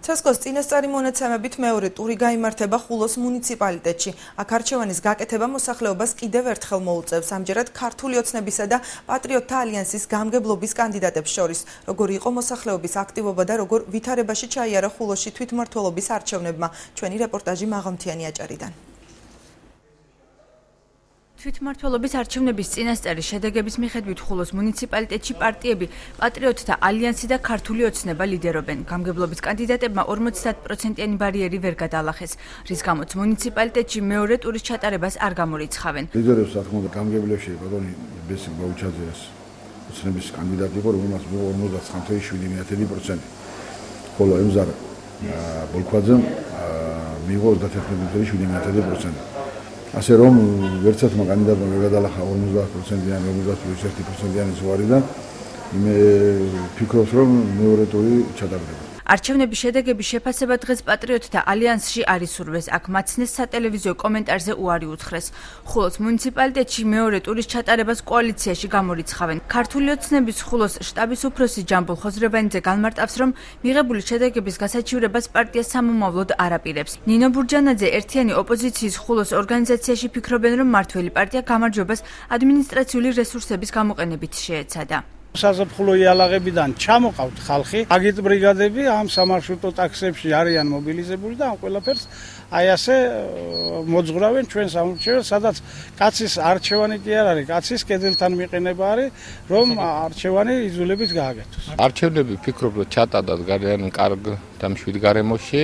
ცესკოს წინასწარი მონაცემებით მეორე ტური გაიმართება ხულოს მუნიციპალიტეტში. აქ არჩევანის გაკეთება მოსახლეობას კიდევ ერთხელ მოუწევს. ამჯერად ქართული ოცნებისა და პატრიოტთა ალიანსის გამგებლობის კანდიდატებს შორის. როგორი იყო მოსახლეობის აქტივობა და როგორ ვითარებაში ჩაიარა ხულოში თვითმმართველობის არჩევნებმა. ჩვენი რეპორტაჟი მაღალმთიანი აჭარიდან. თვითმმართველობის არჩევნების წინასწარი შედეგების მიხედვით ხულოს მუნიციპალიტეტში პარტიები პატრიოტთა ალიანსი და ქართული ოცნება ლიდერობენ. გამგებლობის კანდიდატებმა 50%-იანი ბარიერი ვერ გადაალახეს, რის გამოც მუნიციპალიტეტში მეორე ტურის ჩატარებას არ გამორიცხავენ. ლიდერებს რა თქმა უნდა გამგებლებში ბატონი ბესიკ ბაუჩაძეს ოცნების კანდიდატი იყო, რომელმაც მიიღო 59.7%. ხოლო ემზარ ბოლქვაძემ მიიღო 31.7%. ასე რომ ვერც ერთმა კანდიდატმა ვერ გადაალახა 50%-იანი 51%-იანი ზღვარიდან მე ვფიქრობ რომ მეორე ტური ჩატარდება. არჩევნების შედეგების შეფასება დღეს პატრიოტთა ალიანსში არ ისურვეს. აქ მაცნეს სატელევიზიო კომენტარზე უარი უთხრეს. ხულოს მუნიციპალიტეტში მეორე ტურის ჩატარებას კოალიციაში გამორიცხავენ. ქართული ოცნების ხულოს შტაბის უფროსი ჯამბულ ხოზრევანიძე განმარტავს, რომ მიღებული შედეგების გასაჩივრებას პარტია სამომავლოდ არ აპირებს. ნინო ბურჯანაძე ერთიანი ოპოზიციის ხულოს ორგანიზაციაში ფიქრობენ, რომ მართველი პარტია გამარჯვებას ადმინისტრაციული რესურსების გამოყენებით შეეცადა. საზაფხულო იალაღებიდან ჩამოყავთ ხალხი, აგიტ ბრიგადები ამ სამარშრუტო ტაქსებში არიან მობილიზებული და ამ ყველაფერს აი ასე მოძღრავენ ჩვენ სამორჩეველს, სადაც კაცის არჩევანი კი არ არის, კაცის კედელთან მიყენება არის, რომ არჩევანი იძულებით გააკეთოს. არჩევნები ვფიქრობ, რომ ჩატარდათ გარიან კარგ და მშვიდ გარემოში.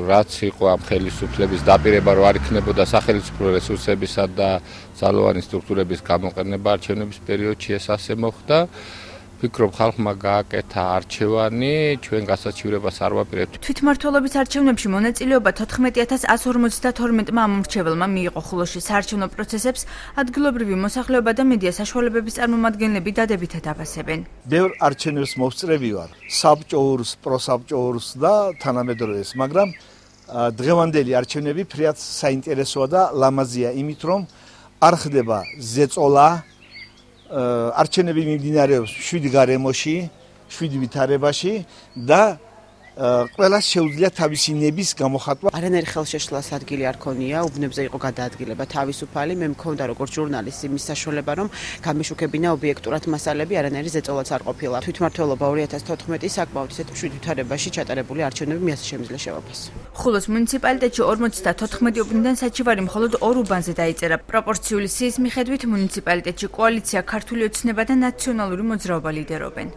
რაც იყო ამ ხელისუფლების დაპირება, რომ არ იქნებოდა სახელმწიფო რესურსებისა და ძალოვანი სტრუქტურების გამოყენება არჩევნების პერიოდში, ეს ასე მოხდა. ვფიქრობ, ხალხმა გააკეთა არჩევანი, ჩვენ გასაჩივრებას არ ვაპირებთ. თვითმმართველობის არჩევნებში მონაწილეობა 14.152 ამომრჩეველმა მიიღო. ხულოში საარჩევნო პროცესებს ადგილობრივი მოსახლეობა და მედია საშუალებების წარმომადგენლები დადებითად აფასებენ. ბევრ არჩევნებს მოვწრები ვარ, საბჭოურს, პროსაბჭოურს და თანამედროვეს, მაგრამ დღევანდელი არჩევნები ფრიად საინტერესოა და ლამაზია იმით, რომ არ ხდება ზეწოლა. არჩევნები მიმდინარეობს 7 გარემოში, 7 ვითარებაში და ყველას შეუძლია თავისი ნების გამოხატვა. არანაირი ხელშეშლას ადგილი არ ქონია, უბნებზე იყო გადაადგილება თავისუფალი. მე მქონდა როგორც ჟურნალისტი იმის საშუალება, რომ გამეშუქებინა ობიექტურად მასალები, არანაირი ზეწოლაც არ ყოფილა. თვითმმართველობა 2014 საკმაოდ ისეთ მშვიდ ვითარებაში ჩატარებული არჩევნები მიასე შემიძლია შევაფასო. ხულოს მუნიციპალიტეტში 54 უბნიდან საჩივარი მხოლოდ 2 უბანზე დაიწერა. პროპორციული სიის მიხედვით მუნიციპალიტეტში კოალიცია ქართული ოცნება და ნაციონალური მოძრაობა ლიდერობენ.